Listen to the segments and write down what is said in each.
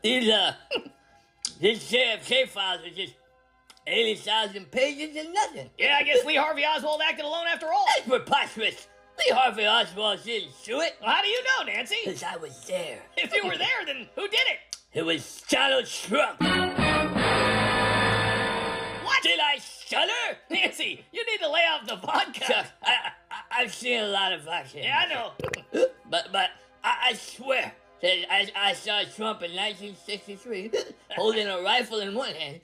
These JFK files are just 80,000 pages and nothing. Yeah, I guess Lee Harvey Oswald acted alone after all. That's preposterous. Lee Harvey Oswald didn't do it. Well, how do you know, Nancy? Because I was there. If you were there, then who did it? It was Donald Trump. What? Did I stutter? Nancy, you need to lay off the vodka. Chuck, I've seen a lot of vodka. Yeah, I know. But I swear that I saw Trump in 1963 holding a rifle in one hand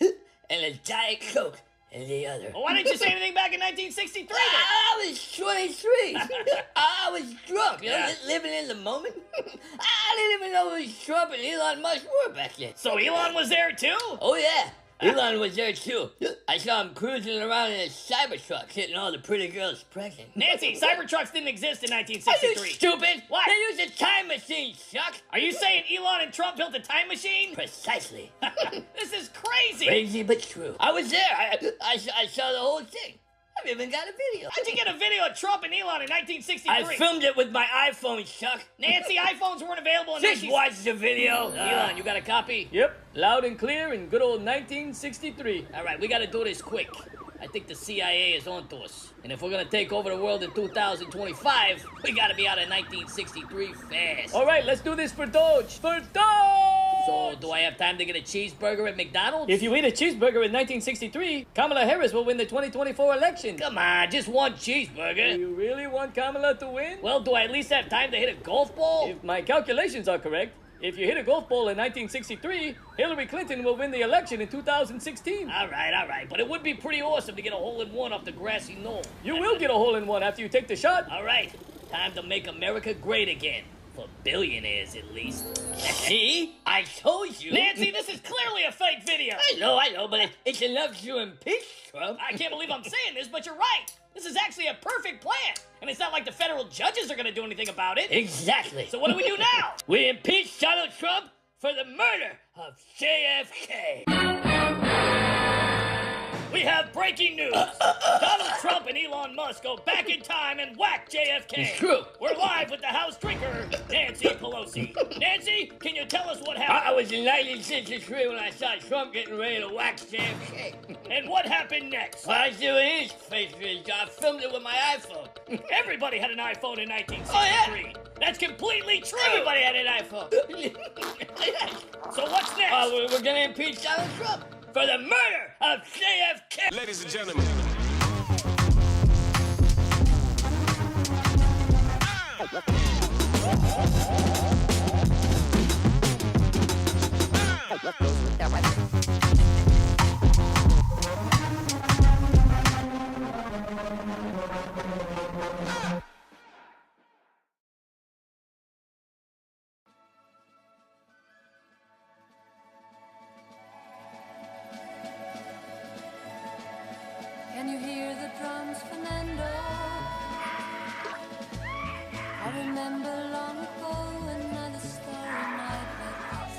and a Diet Coke in the other. Well, why didn't you say anything back in 1963 then? I was 23. I was drunk, Yeah. living in the moment. I didn't even know who Trump and Elon Musk were back then. So Elon was there too? Oh, yeah. Elon was there, too. I saw him cruising around in a Cybertruck, getting all the pretty girls pregnant. Nancy, Cybertrucks didn't exist in Are you 1963. stupid? What? They used a time machine, Chuck. Are you saying Elon and Trump built a time machine? Precisely. This is crazy. Crazy but true. I was there. I saw the whole thing. I've even got a video. How'd you get a video of Trump and Elon in 1963? I filmed it with my iPhone, Chuck. Nancy, iPhones weren't available in Just 1963. watch the video. Elon, you got a copy? Yep, loud and clear in good old 1963. All right, we got to do this quick. I think the CIA is on to us. And if we're going to take over the world in 2025, we got to be out of 1963 fast. All right, let's do this for Doge. For Doge! So, do I have time to get a cheeseburger at McDonald's? If you eat a cheeseburger in 1963, Kamala Harris will win the 2024 election. Come on, just one Do cheeseburger. you really want Kamala to win? Well, do I at least have time to hit a golf ball? If my calculations are correct, if you hit a golf ball in 1963, Hillary Clinton will win the election in 2016. All right. But it would be pretty awesome to get a hole-in-one off the grassy knoll. You will get a hole-in-one after you take the shot. All right, time to make America great again. For billionaires, at least. See? I told you. Nancy, this is clearly a fake video. I know, but it's enough to impeach Trump. I can't believe I'm saying this, but you're right. This is actually a perfect plan. And it's not like the federal judges are going to do anything about it. Exactly. So what do we do now? We impeach Donald Trump for the murder of JFK. We have breaking news. Donald Trump and Elon Musk go back in time and whack JFK. It's true. We're live with the House drinker, Nancy Pelosi. Nancy, can you tell us what I happened? was in 1963 when I saw Trump getting ready to wax JFK. And what happened next? While I was doing his face video, I filmed it with my iPhone. Everybody had an iPhone in 1963. Oh, yeah. That's completely true. Everybody had an iPhone. So what's next? We're gonna impeach Donald Trump for the murder of JFK. Ladies and gentlemen. Can you hear the drums, Fernando? I remember long ago another starry night like this.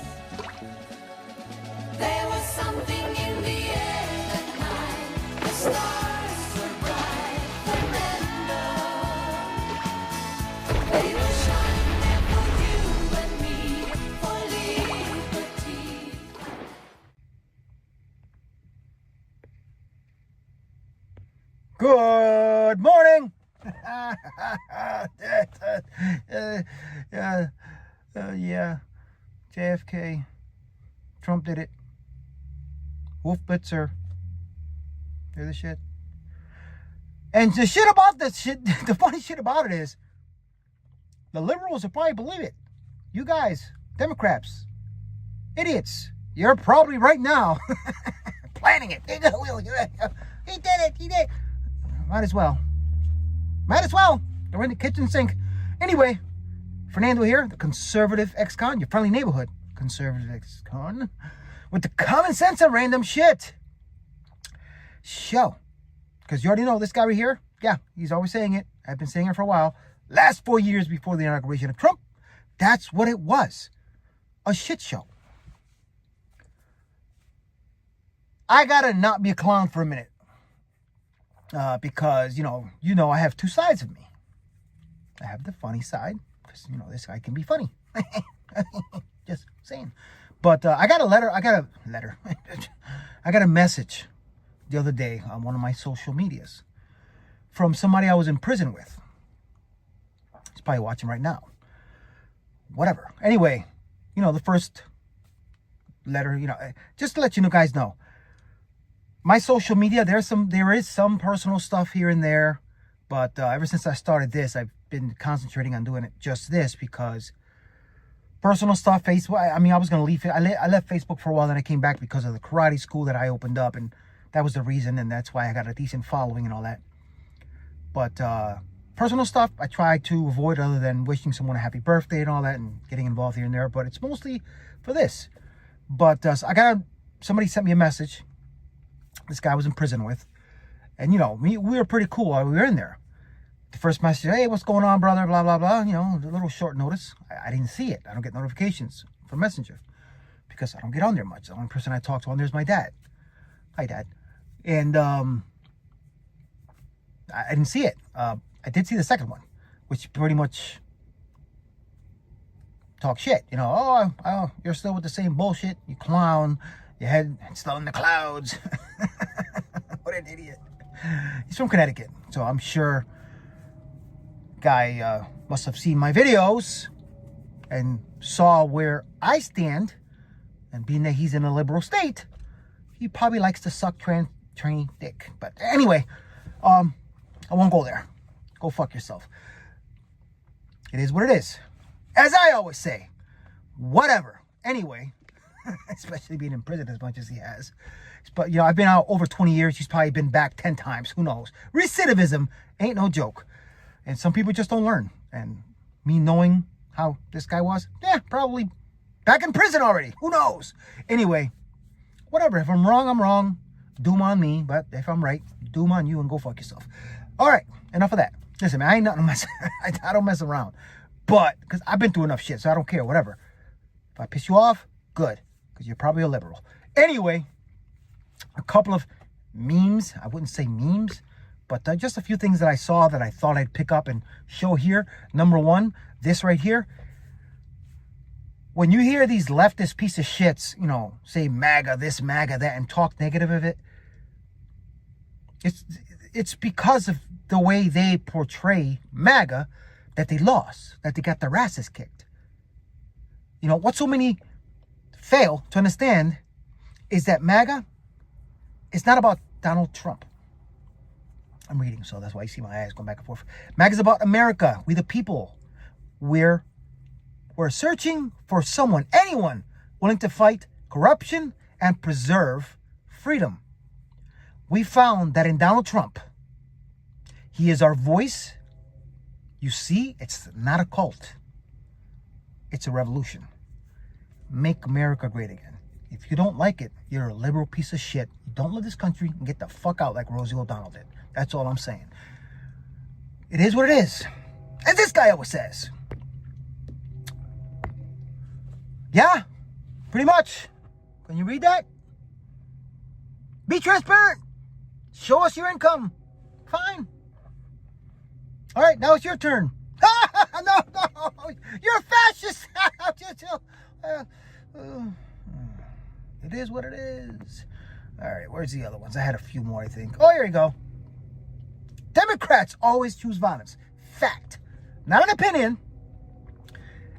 There was something in the air that night. The stars were bright, Fernando. They were shining there for you and me, for liberty. Good morning. Yeah, JFK. Trump did it. Wolf Blitzer. Hear the shit. And the shit about this shit, the funny shit about it is, the liberals will probably believe it. You guys, Democrats, idiots, you're probably right now planning it. He did it. He did. Might as well. They're in the kitchen sink. Anyway, Fernando here, the conservative ex-con, your friendly neighborhood conservative ex-con, with the common sense of random shit. Show. Because you already know this guy right here. Yeah, he's always saying it. I've been saying it for a while. Last 4 years before the inauguration of Trump, that's what it was. A shit show. I gotta not be a clown for a minute. Because, you know, I have two sides of me. I have the funny side, because, this guy can be funny. Just saying. But I got a letter. I got a message the other day on one of my social medias from somebody I was in prison with. He's probably watching right now. Whatever. Anyway, you know, the first letter, you know, just to let you guys know, my social media, there is some personal stuff here and there, but ever since I started this, I've been concentrating on doing it just this, because personal stuff, Facebook, I mean, I was going to leave it. I left Facebook for a while, then I came back because of the karate school that I opened up, and that was the reason, and that's why I got a decent following and all that. But personal stuff, I try to avoid, other than wishing someone a happy birthday and all that, and getting involved here and there, but it's mostly for this. But so somebody sent me a message. This guy I was in prison with, and you know, we were pretty cool while we were in there. The first message, hey, what's going on, brother, blah, blah, blah, you know, a little short notice. I didn't see it. I don't get notifications from Messenger because I don't get on there much. The only person I talk to on there is my dad. Hi, Dad. And I didn't see it. I did see the second one, which pretty much talk shit. You know, oh, you're still with the same bullshit, you clown. Your head still in the clouds. What an idiot. He's from Connecticut, so I'm sure guy must have seen my videos and saw where I stand, and being that he's in a liberal state, he probably likes to suck tranny dick. But anyway, I won't go there. Go fuck yourself. It is what it is. As I always say, whatever. Anyway, especially being in prison as much as he has. But, you know, I've been out over 20 years. He's probably been back 10 times. Who knows? Recidivism ain't no joke. And some people just don't learn. And me knowing how this guy was, yeah, probably back in prison already. Who knows? Anyway, whatever. If I'm wrong, I'm wrong. Doom on me. But if I'm right, doom on you and go fuck yourself. All right. Enough of that. Listen, man, I ain't nothing to mess. I don't mess around. But, because I've been through enough shit, so I don't care. Whatever. If I piss you off, good. Because you're probably a liberal. Anyway, a couple of memes. I wouldn't say memes, but just a few things that I saw that I thought I'd pick up and show here. Number one, this right here. When you hear these leftist piece of shits, you know, say MAGA this, MAGA that, and talk negative of it, it's because of the way they portray MAGA that they lost, that they got their asses kicked. You know, what so many fail to understand is that MAGA is not about Donald Trump. I'm reading, so that's why you see my eyes going back and forth. MAGA is about America. We the people. We're searching for someone, anyone, willing to fight corruption and preserve freedom. We found that in Donald Trump, he is our voice. You see, it's not a cult. It's a revolution. Make America great again. If you don't like it, you're a liberal piece of shit. You don't love this country and get the fuck out like Rosie O'Donnell did. That's all I'm saying. It is what it is. As this guy always says. Yeah, pretty much. Can you read that? Be transparent. Show us your income. Fine. All right, now it's your turn. No, you're a fascist. It is what it is. All right, where's the other ones? I had a few more, I think. Oh, here you go. Democrats always choose violence. Fact. Not an opinion.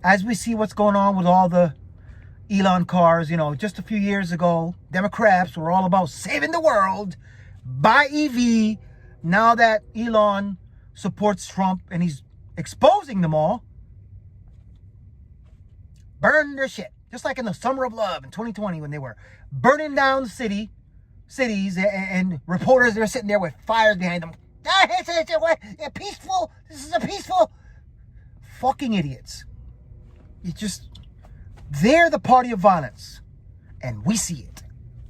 As we see what's going on with all the Elon cars, you know, just a few years ago, Democrats were all about saving the world. Buy EV. Now that Elon supports Trump and he's exposing them all, burn their shit. Just like in the Summer of Love in 2020 when they were burning down cities and reporters, they're sitting there with fires behind them. Peaceful. This is a peaceful. Fucking idiots. They're the party of violence. And we see it.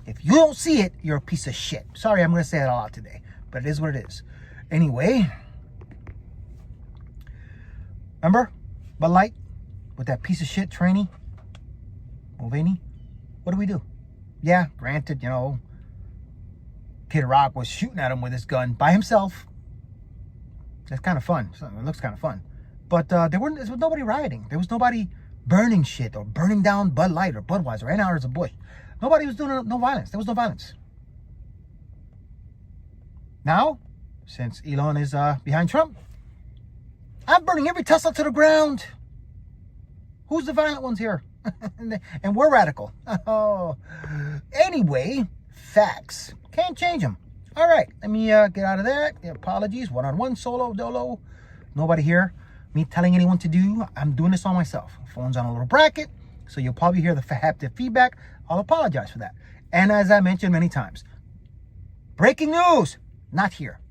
If you don't see it, you're a piece of shit. Sorry, I'm going to say that a lot today. But it is what it is. Anyway. Remember? Bud Light? With that piece of shit trainee? Mulvaney? What do? Yeah, granted, you know, Kid Rock was shooting at him with his gun by himself. That's kind of fun. It looks kind of fun. But there was nobody rioting. There was nobody burning shit or burning down Bud Light or Budweiser or Anheuser-Busch. Nobody was doing no violence. There was no violence. Now, since Elon is behind Trump, I'm burning every Tesla to the ground. Who's the violent ones here? And we're radical. Oh, anyway, facts. Can't change them. All right, let me get out of that. Apologies, one-on-one, solo, dolo. Nobody here. Me telling anyone to do. I'm doing this all myself. Phone's on a little bracket, so you'll probably hear the haptic feedback. I'll apologize for that. And as I mentioned many times, breaking news, not here.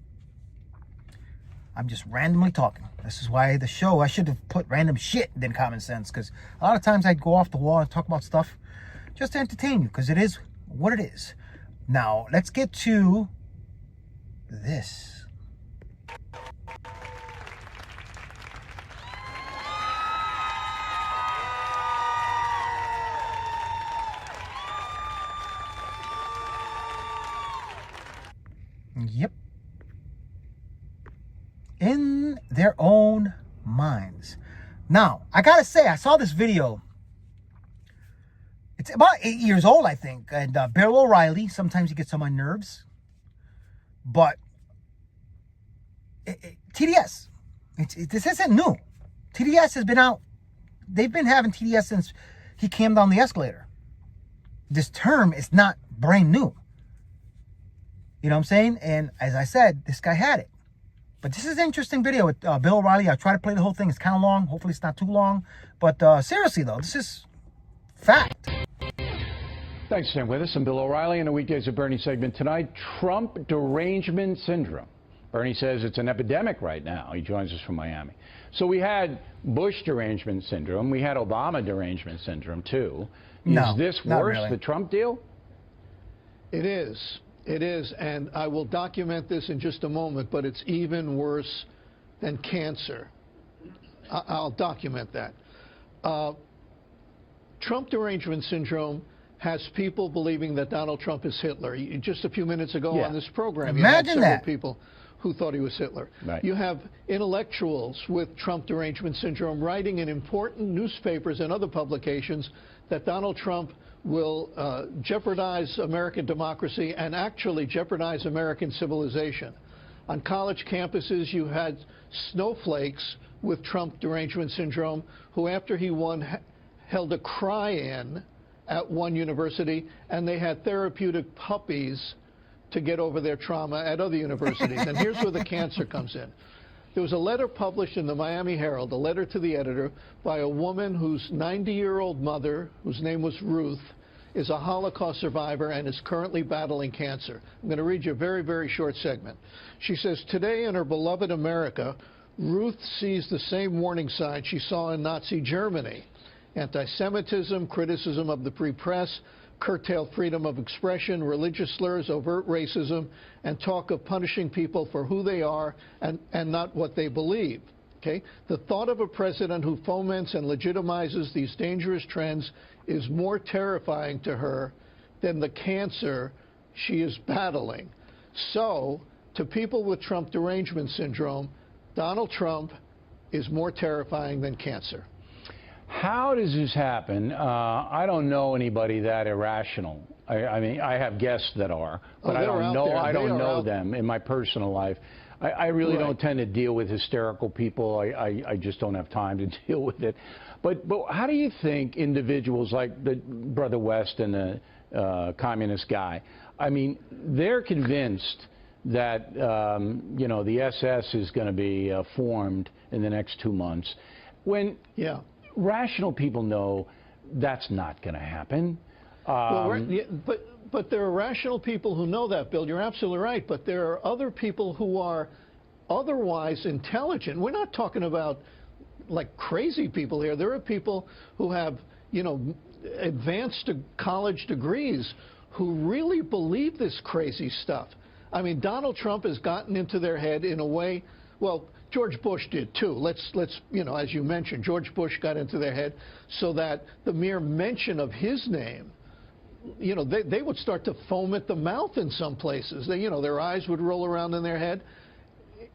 I'm just randomly talking. This is why the show, I should have put random shit than common sense, because a lot of times I'd go off the wall and talk about stuff just to entertain you, because it is what it is. Now, let's get to this. Yep. In their own minds. Now, I gotta say, I saw this video. It's about 8 years old, I think. And Bill O'Reilly, sometimes he gets on my nerves. But TDS, this isn't new. TDS has been out. They've been having TDS since he came down the escalator. This term is not brand new. You know what I'm saying? And as I said, this guy had it. But this is an interesting video with Bill O'Reilly. I try to play the whole thing. It's kind of long. Hopefully it's not too long. But seriously, though, this is fact. Thanks for staying with us. I'm Bill O'Reilly in the Weekdays with Bernie segment tonight. Trump derangement syndrome. Bernie says it's an epidemic right now. He joins us from Miami. So we had Bush derangement syndrome. We had Obama derangement syndrome, too. No, is this not worse, really. the Trump deal? It is. It is, and I will document this in just a moment, but it's even worse than cancer. I'll document that. Trump derangement syndrome has people believing that Donald Trump is Hitler. Just a few minutes ago on this program, you had several people who thought he was Hitler. Right. You have intellectuals with Trump derangement syndrome writing in important newspapers and other publications that Donald Trump will jeopardize American democracy and actually jeopardize American civilization. On college campuses, you had snowflakes with Trump derangement syndrome who, after he won, held a cry-in at one university, and they had therapeutic puppies to get over their trauma at other universities. And here's where the cancer comes in. There was a letter published in the Miami Herald, a letter to the editor, by a woman whose 90-year-old mother, whose name was Ruth, is a Holocaust survivor and is currently battling cancer. I'm going to read you a very, very short segment. She says, today in her beloved America, Ruth sees the same warning signs she saw in Nazi Germany. Anti-Semitism, criticism of the free press, curtailed freedom of expression, religious slurs, overt racism, and talk of punishing people for who they are and not what they believe. Okay? The thought of a president who foments and legitimizes these dangerous trends is more terrifying to her than the cancer she is battling. So, to people with Trump derangement syndrome, Donald Trump is more terrifying than cancer. How does this happen? I don't know anybody that irrational. I mean, I have guests that are, but I don't know them in my personal life. I really don't tend to deal with hysterical people. I just don't have time to deal with it. But how do you think individuals like the Brother West and the communist guy, I mean, they're convinced that, you know, the SS is going to be formed in the next 2 months, when rational people know that's not going to happen. But there are rational people who know that, Bill. You're absolutely right. But there are other people who are otherwise intelligent. We're not talking about like crazy people here. There are people who have, you know, advanced college degrees who really believe this crazy stuff. I mean, Donald Trump has gotten into their head in a way, well, George Bush did too. Let's you know, as you mentioned, George Bush got into their head so that the mere mention of his name, you know, they would start to foam at the mouth in some places. They, you know, their eyes would roll around in their head.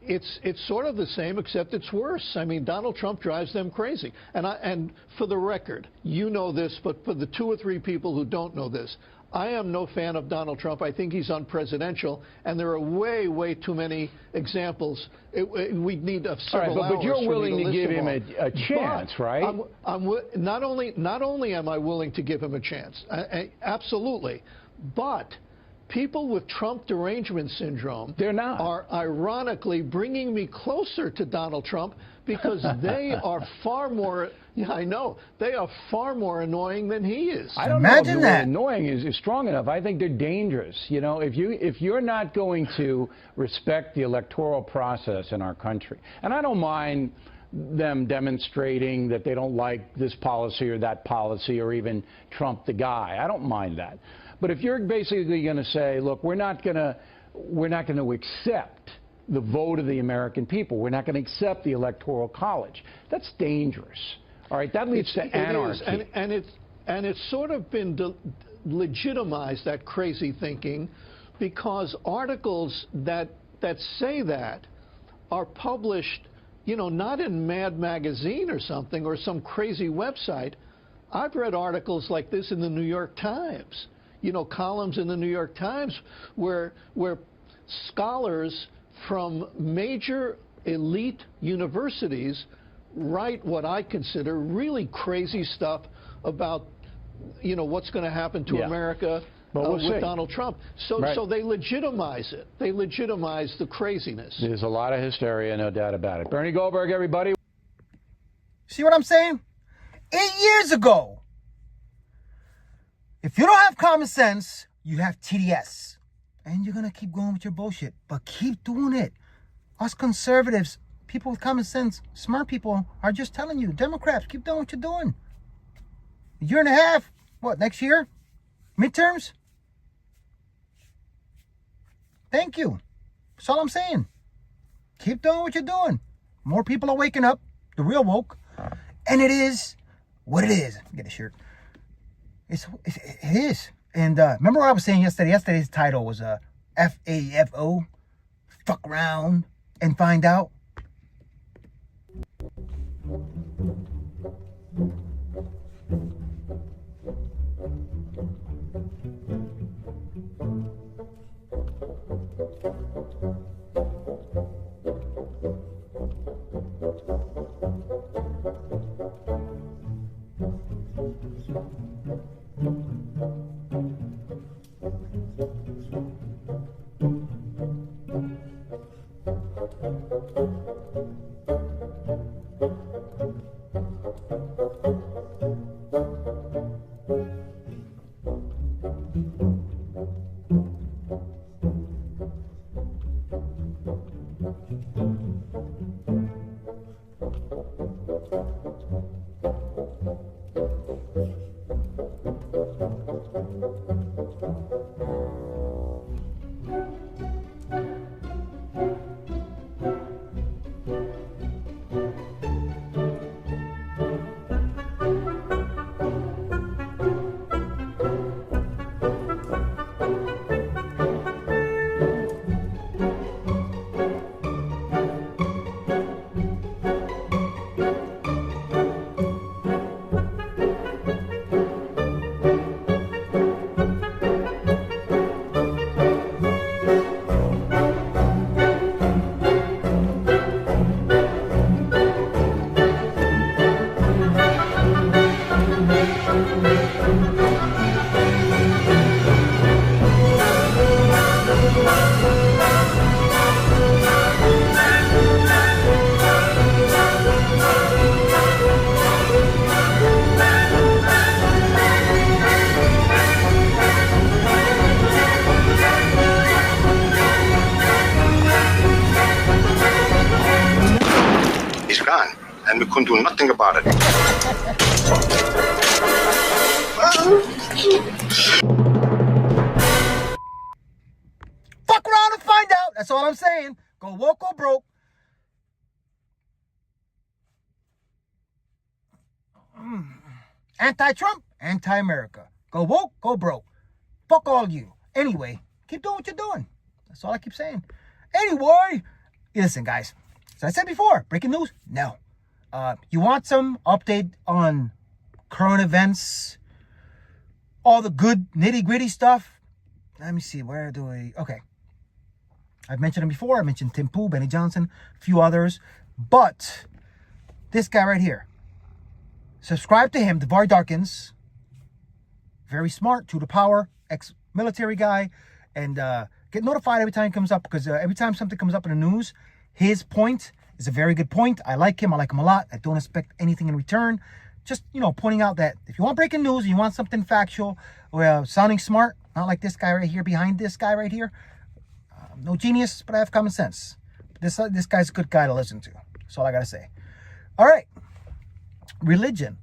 it's sort of the same, except it's worse. I mean, Donald Trump drives them crazy. And for the record, you know this, but for the 2 or 3 people who don't know this, I am no fan of Donald Trump. I think he's unpresidential, and there are way, way too many examples. We'd need several hours. But you're willing to give him a chance, but right? not only am I willing to give him a chance, absolutely, but people with Trump derangement syndrome are ironically bringing me closer to Donald Trump because they are far more, I know, they are far more annoying than he is. I don't know if the word annoying is strong enough. I think they're dangerous. You know, if you're not going to respect the electoral process in our country, and I don't mind them demonstrating that they don't like this policy or that policy or even Trump the guy. I don't mind that. But if you're basically going to say, look, we're not going to accept the vote of the American people. We're not going to accept the Electoral College. That's dangerous. All right, that leads to anarchy. And it's sort of been legitimized, that crazy thinking, because articles that say that are published, you know, not in Mad Magazine or something or some crazy website. I've read articles like this in the New York Times. You know, columns in the New York Times where scholars from major elite universities write what I consider really crazy stuff about, you know, what's going to happen to America with Donald Trump. So they legitimize it. They legitimize the craziness. There's a lot of hysteria, no doubt about it. Bernie Goldberg, everybody. See what I'm saying? 8 years ago, if you don't have common sense, you have TDS. And you're going to keep going with your bullshit. But keep doing it. Us conservatives, people with common sense, smart people, are just telling you, Democrats, keep doing what you're doing. A year and a half, what, next year? Midterms? Thank you. That's all I'm saying. Keep doing what you're doing. More people are waking up, the real woke. And it is what it is. Get a shirt. It is. And remember what I was saying yesterday? Yesterday's title was FAFO. Fuck around and find out. And we couldn't do nothing about it. Fuck around and find out. That's all I'm saying. Go woke or broke. Anti-Trump, anti-America. Go woke, go broke. Fuck all you. Anyway, keep doing what you're doing. That's all I keep saying. Anyway, Listen, guys. As I said before, breaking news? No. You want some update on current events? All the good nitty-gritty stuff? Let me see. Where do we... Okay. I've mentioned him before. I mentioned Tim Pool, Benny Johnson, a few others. But this guy right here. Subscribe to him, DeVory Darkins. Very smart, to the power, ex-military guy. And get notified every time he comes up, because every time something comes up in the news, his point is a very good point. I like him. I like him a lot. I don't expect anything in return. Just, pointing out that if you want breaking news and you want something factual or sounding smart, not like this guy right here, behind this guy right here. No genius, but I have common sense. This guy's a good guy to listen to. That's all I got to say. All right. Religion.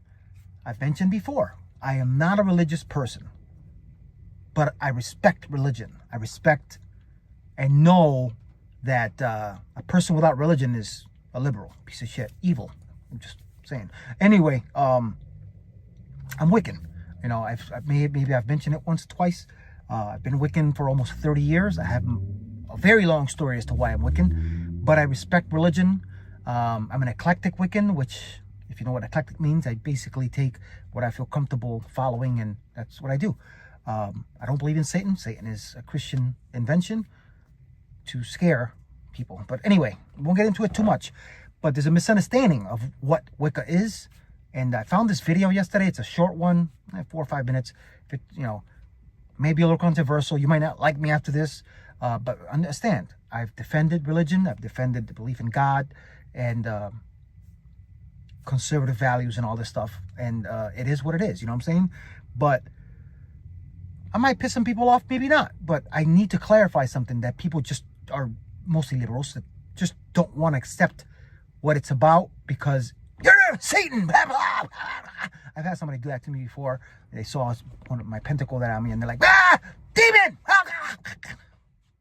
I've mentioned before, I am not a religious person, but I respect religion. I respect and know that a person without religion is a liberal, piece of shit, evil. I'm just saying. Anyway, I'm Wiccan. Maybe I've mentioned it once or twice. I've been Wiccan for almost 30 years. I have a very long story as to why I'm Wiccan, but I respect religion. I'm an eclectic Wiccan, which, if you know what eclectic means, I basically take what I feel comfortable following, and that's what I do. I don't believe in Satan. Satan is a Christian invention to scare people. But anyway, we won't get into it too much. But there's a misunderstanding of what Wicca is. And I found this video yesterday. It's a short one, 4 or 5 minutes. If it, maybe a little controversial. You might not like me after this. But understand, I've defended religion. I've defended the belief in God and conservative values and all this stuff. And it is what it is. You know what I'm saying? But I might piss some people off, maybe not. But I need to clarify something that people just are mostly liberals that just don't want to accept what it's about because you're Satan. Blah, blah, blah, blah. I've had somebody do that to me before. They saw one of my pentacle that on me and they're like, demon!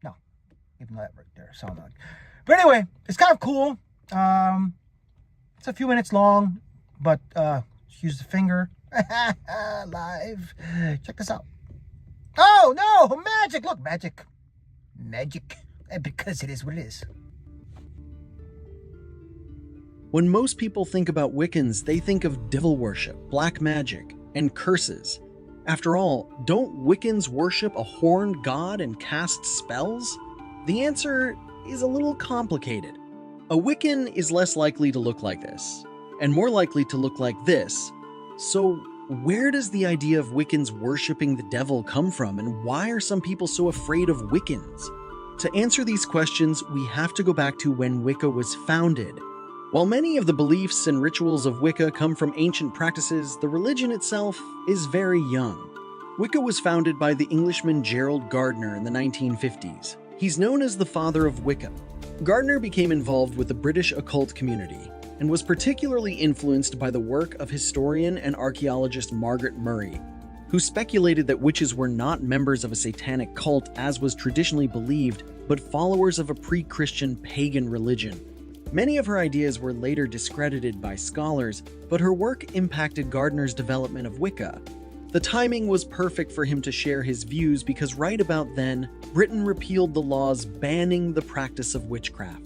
No, even though that right there sounded like. But anyway, it's kind of cool. It's a few minutes long, but just use the finger. Live. Check this out. Oh, no, magic. Look, magic. Magic. Because it is what it is. When most people think about Wiccans, they think of devil worship, black magic, and curses. After all, don't Wiccans worship a horned god and cast spells? The answer is a little complicated. A Wiccan is less likely to look like this, and more likely to look like this. So, where does the idea of Wiccans worshipping the devil come from, and why are some people so afraid of Wiccans? To answer these questions, we have to go back to when Wicca was founded. While many of the beliefs and rituals of Wicca come from ancient practices, the religion itself is very young. Wicca was founded by the Englishman Gerald Gardner in the 1950s. He's known as the father of Wicca. Gardner became involved with the British occult community and was particularly influenced by the work of historian and archaeologist Margaret Murray, who speculated that witches were not members of a satanic cult as was traditionally believed, but followers of a pre-Christian pagan religion. Many of her ideas were later discredited by scholars, but her work impacted Gardner's development of Wicca. The timing was perfect for him to share his views because right about then, Britain repealed the laws banning the practice of witchcraft.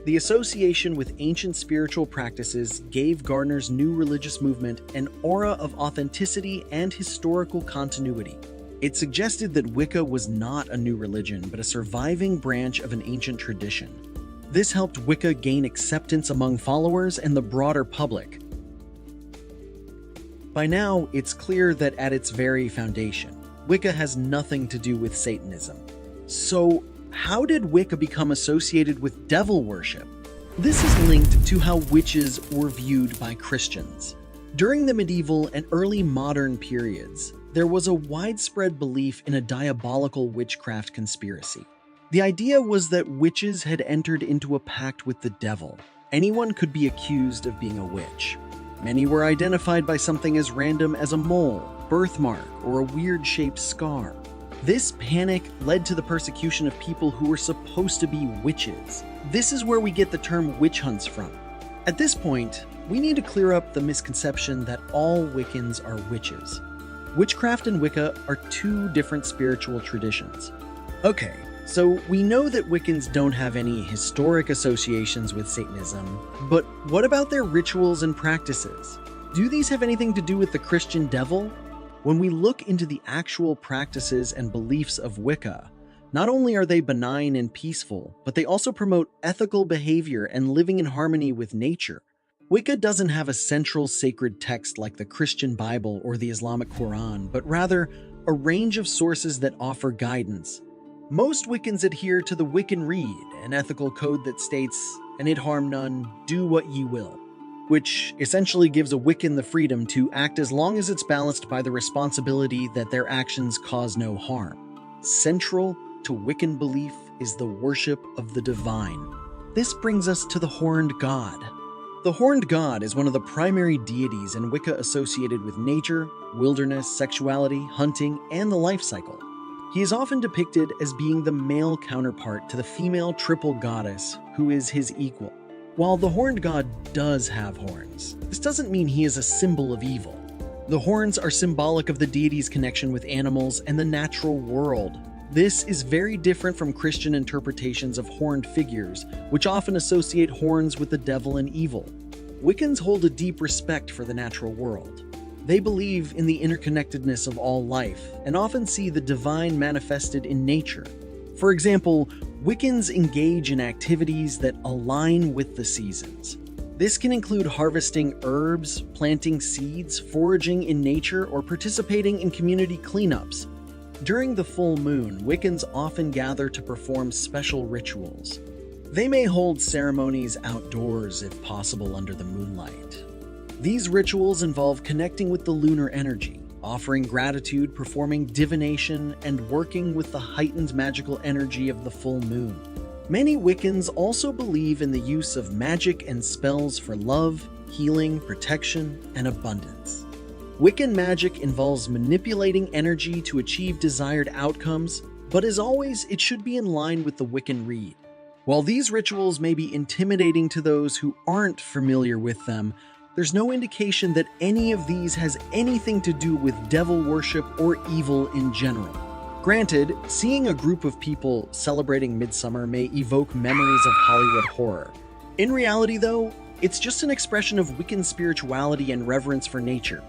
The association with ancient spiritual practices gave Gardner's new religious movement an aura of authenticity and historical continuity. It suggested that Wicca was not a new religion, but a surviving branch of an ancient tradition. This helped Wicca gain acceptance among followers and the broader public. By now, it's clear that at its very foundation, Wicca has nothing to do with Satanism. So, how did Wicca become associated with devil worship? This is linked to how witches were viewed by Christians. During the medieval and early modern periods, there was a widespread belief in a diabolical witchcraft conspiracy. The idea was that witches had entered into a pact with the devil. Anyone could be accused of being a witch. Many were identified by something as random as a mole, birthmark, or a weird-shaped scar. This panic led to the persecution of people who were supposed to be witches. This is where we get the term witch hunts from. At this point, we need to clear up the misconception that all Wiccans are witches. Witchcraft and Wicca are two different spiritual traditions. Okay, So we know that Wiccans don't have any historic associations with Satanism, but what about their rituals and practices? Do these have anything to do with the Christian devil? When we look into the actual practices and beliefs of Wicca, not only are they benign and peaceful, but they also promote ethical behavior and living in harmony with nature. Wicca doesn't have a central sacred text like the Christian Bible or the Islamic Quran, but rather a range of sources that offer guidance. Most Wiccans adhere to the Wiccan Rede, an ethical code that states, "And it harm none, do what ye will," which essentially gives a Wiccan the freedom to act as long as it's balanced by the responsibility that their actions cause no harm. Central to Wiccan belief is the worship of the divine. This brings us to the Horned God. The Horned God is one of the primary deities in Wicca associated with nature, wilderness, sexuality, hunting, and the life cycle. He is often depicted as being the male counterpart to the female triple goddess, who is his equal. While the Horned God does have horns, this doesn't mean he is a symbol of evil. The horns are symbolic of the deity's connection with animals and the natural world. This is very different from Christian interpretations of horned figures, which often associate horns with the devil and evil. Wiccans hold a deep respect for the natural world. They believe in the interconnectedness of all life, and often see the divine manifested in nature. For example, Wiccans engage in activities that align with the seasons. This can include harvesting herbs, planting seeds, foraging in nature, or participating in community cleanups. During the full moon, Wiccans often gather to perform special rituals. They may hold ceremonies outdoors if possible under the moonlight. These rituals involve connecting with the lunar energy, offering gratitude, performing divination, and working with the heightened magical energy of the full moon. Many Wiccans also believe in the use of magic and spells for love, healing, protection, and abundance. Wiccan magic involves manipulating energy to achieve desired outcomes, but as always, it should be in line with the Wiccan Rede. While these rituals may be intimidating to those who aren't familiar with them, there's no indication that any of these has anything to do with devil worship or evil in general. Granted, seeing a group of people celebrating Midsummer may evoke memories of Hollywood horror. In reality, though, it's just an expression of Wiccan spirituality and reverence for nature.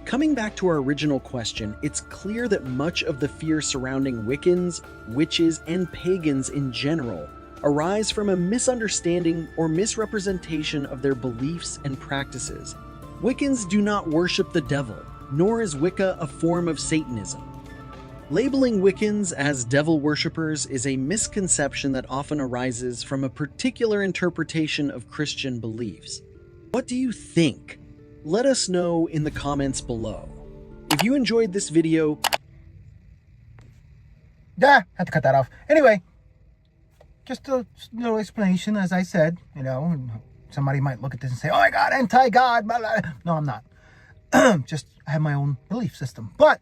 Coming back to our original question, it's clear that much of the fear surrounding Wiccans, witches, and pagans in general arise from a misunderstanding or misrepresentation of their beliefs and practices. Wiccans do not worship the devil, nor is Wicca a form of Satanism. Labeling Wiccans as devil worshippers is a misconception that often arises from a particular interpretation of Christian beliefs. What do you think? Let us know in the comments below. If you enjoyed this video, had to cut that off. Anyway, just a little explanation, as I said, somebody might look at this and say, "Oh my God, anti-God." Blah, blah. No, I'm not. Just I have my own belief system. But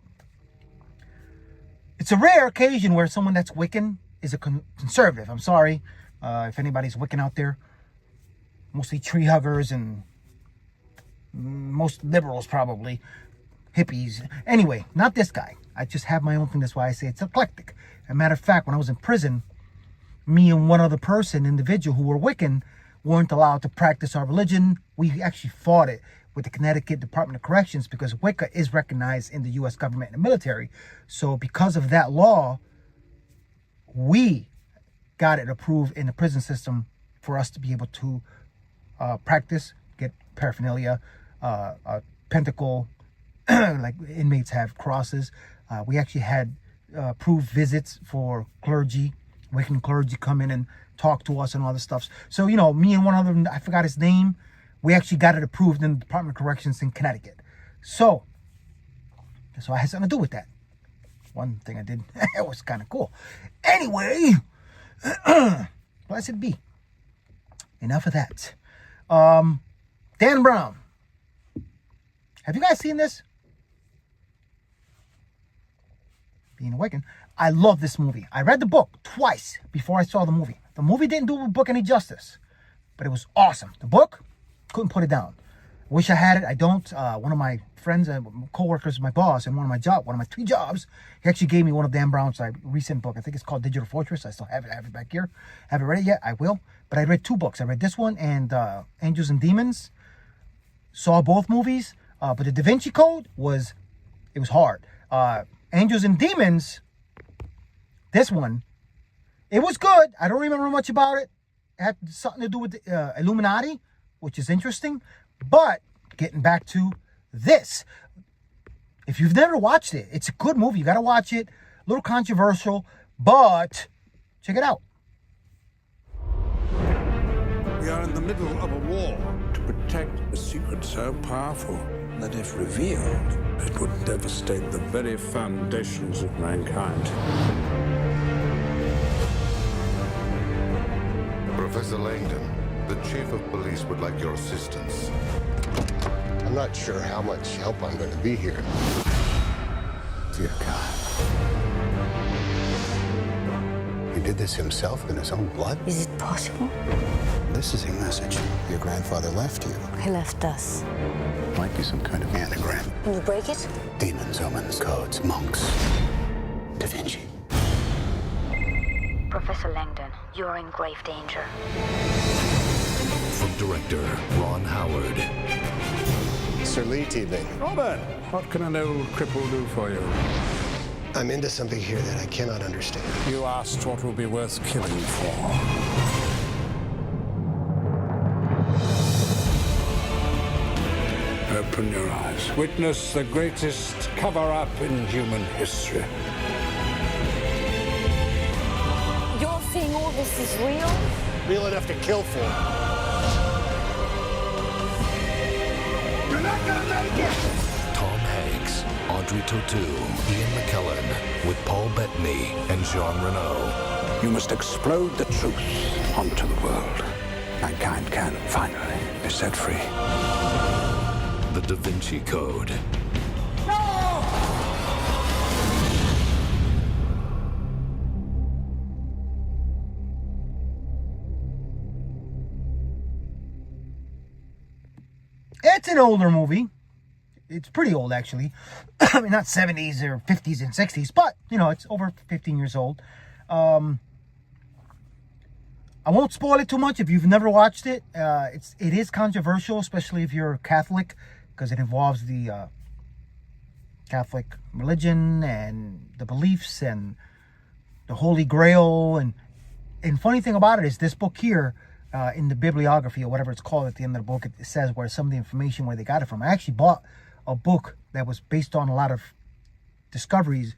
it's a rare occasion where someone that's Wiccan is a conservative. I'm sorry if anybody's Wiccan out there. Mostly tree huggers and most liberals, probably. Hippies. Anyway, not this guy. I just have my own thing. That's why I say it's eclectic. As a matter of fact, when I was in prison, me and one other individual who were Wiccan, weren't allowed to practice our religion. We actually fought it with the Connecticut Department of Corrections because Wicca is recognized in the U.S. government and the military. So because of that law, we got it approved in the prison system for us to be able to practice, get paraphernalia, pentacle, like inmates have crosses. We actually had approved visits for clergy, Wiccan clergy come in and talk to us and all this stuff. So, me and one other, I forgot his name, we actually got it approved in the Department of Corrections in Connecticut. So I had something to do with that. One thing I did, it was kind of cool. Anyway, blessed be. Enough of that. Dan Brown. Have you guys seen this? Being a Wiccan. I love this movie. I read the book twice before I saw the movie. The movie didn't do the book any justice, but it was awesome. The book, couldn't put it down. Wish I had it. I don't. One of my friends and co-workers, my boss, and one of my 3 jobs, he actually gave me one of Dan Brown's recent book. I think it's called Digital Fortress. I still have it back here. Haven't read it yet. I will. But I read 2 books. I read this one and Angels and Demons. Saw both movies. But the Da Vinci Code was hard. Angels and Demons, this one, it was good. I don't remember much about it. It had something to do with the Illuminati, which is interesting. But getting back to this, if you've never watched it, it's a good movie. You got to watch it. A little controversial, but check it out. We are in the middle of a war to protect a secret so powerful that if revealed, it would devastate the very foundations of mankind. Professor Langdon, the chief of police would like your assistance. I'm not sure how much help I'm going to be here. Dear God. He did this himself in his own blood? Is it possible? This is a message your grandfather left you. He left us. Might be some kind of anagram. Can you break it? Demons, omens, codes, monks. Da Vinci. Professor Langdon, you're in grave danger. From director Ron Howard. Sir Lee TV. Robert, what can an old cripple do for you? I'm into something here that I cannot understand. You asked what would be worth killing for. Open your eyes. Witness the greatest cover-up in human history. You're saying all this is real? Real enough to kill for. You're not gonna make it! Tom Hanks, Audrey Tautou, Ian McKellen, with Paul Bettany and Jean Reno. You must explode the truth onto the world. Mankind can finally be set free. The Da Vinci Code. It's an older movie. It's pretty old, actually. I mean, not 70s or 50s and 60s, but, you know, it's over 15 years old. I won't spoil it too much if you've never watched it. It is controversial, especially if you're Catholic, because it involves the Catholic religion and the beliefs and the Holy Grail. And funny thing about it is this book here, in the bibliography or whatever it's called at the end of the book, it says where some of the information where they got it from. I actually bought a book that was based on a lot of discoveries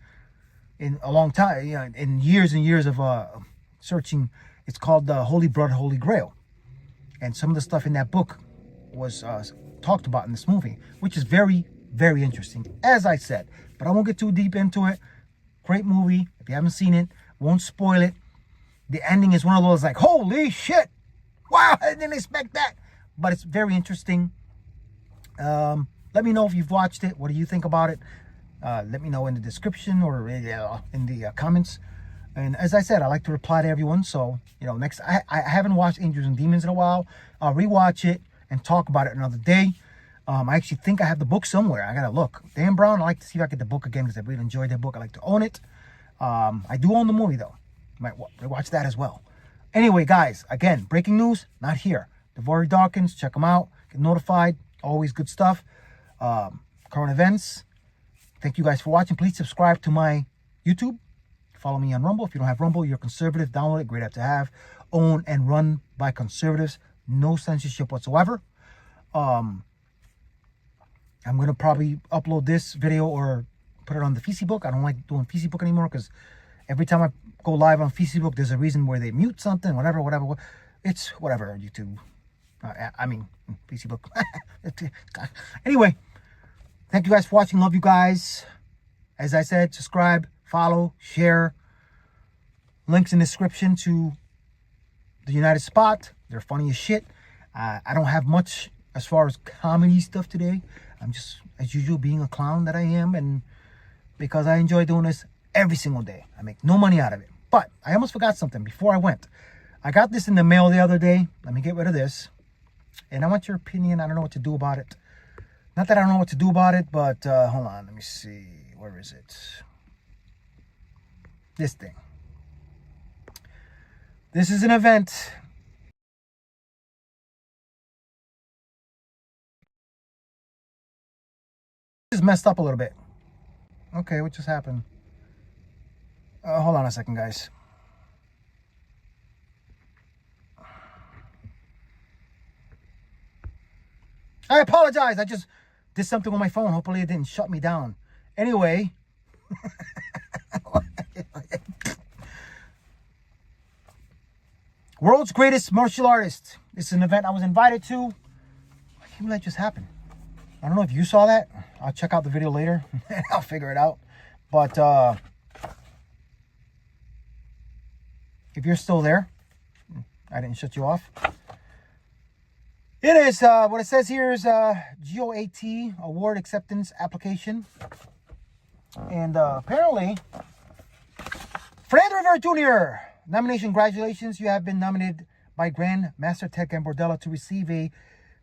in a long time, you know, in years and years of searching. It's called the Holy Blood, Holy Grail. And some of the stuff in that book was talked about in this movie, which is very, very interesting, as I said. But I won't get too deep into it. Great movie. If you haven't seen it, won't spoil it. The ending is one of those like, holy shit. Wow, I didn't expect that. But it's very interesting. Let me know if you've watched it. What do you think about it? Let me know in the description or in the comments. And as I said, I like to reply to everyone. So, you know, next, I haven't watched Angels and Demons in a while. I'll rewatch it and talk about it another day. I actually think I have the book somewhere. I gotta look. Dan Brown, I like to see if I get the book again because I really enjoyed that book. I like to own it. I do own the movie though. Might watch that as well. Anyway, guys, again, breaking news, not here. DeVory Darkins, check them out. Get notified. Always good stuff. Current events. Thank you guys for watching. Please subscribe to my YouTube. Follow me on Rumble. If you don't have Rumble, you're a conservative. Download it. Great app to have. Owned and run by conservatives. No censorship whatsoever. I'm going to probably upload this video or put it on the Facebook. I don't like doing Facebook anymore because every time I go live on Facebook, there's a reason where they mute something, whatever. It's whatever, YouTube. I mean, Facebook. Anyway, thank you guys for watching. Love you guys. As I said, subscribe, follow, share. Links in the description to the United Spot. They're funny as shit. I don't have much as far as comedy stuff today. I'm just, as usual, being a clown that I am. And because I enjoy doing this every single day. I make no money out of it. But I almost forgot something before I went. I got this in the mail the other day. Let me get rid of this. And I want your opinion. I don't know what to do about it. Not that I don't know what to do about it, but hold on. Let me see. Where is it? This thing. This is an event. This is messed up a little bit. Okay, what just happened? Hold on a second, guys. I apologize. I just did something on my phone. Hopefully it didn't shut me down. Anyway. World's greatest martial artist. This is an event I was invited to. I can't believe that just happened. I don't know if you saw that. I'll check out the video later. I'll figure it out. But if you're still there, I didn't shut you off. It is, what it says here is GOAT, Award Acceptance Application. And apparently, Fernando Rivera Jr., nomination, congratulations. You have been nominated by Grand Master Ted Gambardella to receive a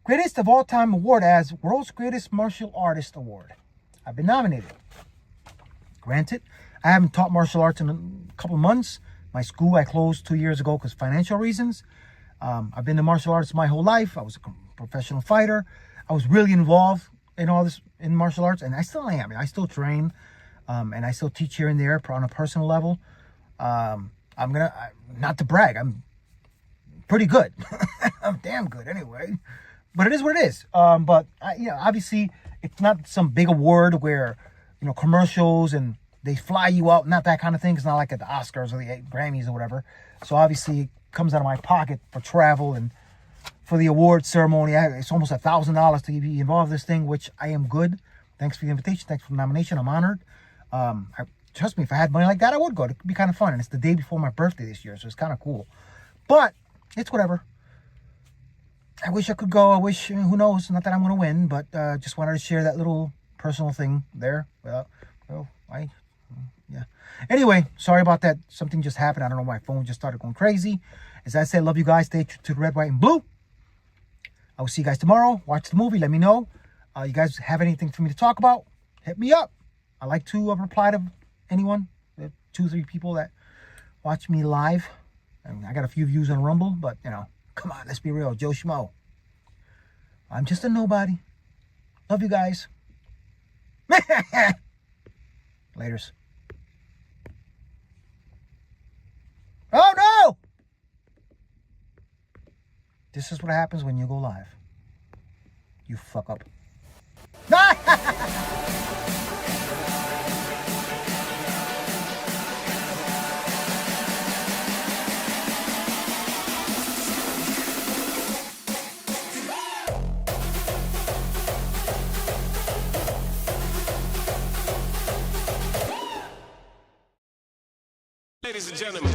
Greatest of All Time award as World's Greatest Martial Artist Award. I've been nominated. Granted, I haven't taught martial arts in a couple of months. My school I closed 2 years ago because financial reasons. I've been to martial arts my whole life. I was a professional fighter. I was really involved in all this in martial arts, and I still am. I still train, and I still teach here and there on a personal level. I'm gonna not to brag. I'm pretty good. I'm damn good anyway. But it is what it is. But obviously, it's not some big award where commercials and they fly you out. Not that kind of thing. It's not like at the Oscars or the Grammys or whatever. So obviously, it comes out of my pocket for travel and for the award ceremony. It's almost $1,000 to be involved in this thing, which I am good. Thanks for the invitation. Thanks for the nomination. I'm honored. Trust me, if I had money like that, I would go. It could be kind of fun. And it's the day before my birthday this year, so it's kind of cool. But it's whatever. I wish I could go. I wish, who knows, not that I'm going to win, but just wanted to share that little personal thing there. Yeah. Anyway, sorry about that. Something just happened. I don't know. My phone just started going crazy. As I said, love you guys. Stay true to the red, white, and blue. I will see you guys tomorrow. Watch the movie. Let me know. You guys have anything for me to talk about? Hit me up. I like to reply to anyone. 2-3 people that watch me live. I got a few views on Rumble, but come on, let's be real. Joe Schmo. I'm just a nobody. Love you guys. Laters. Oh no! This is what happens when you go live. You fuck up. Ladies and gentlemen.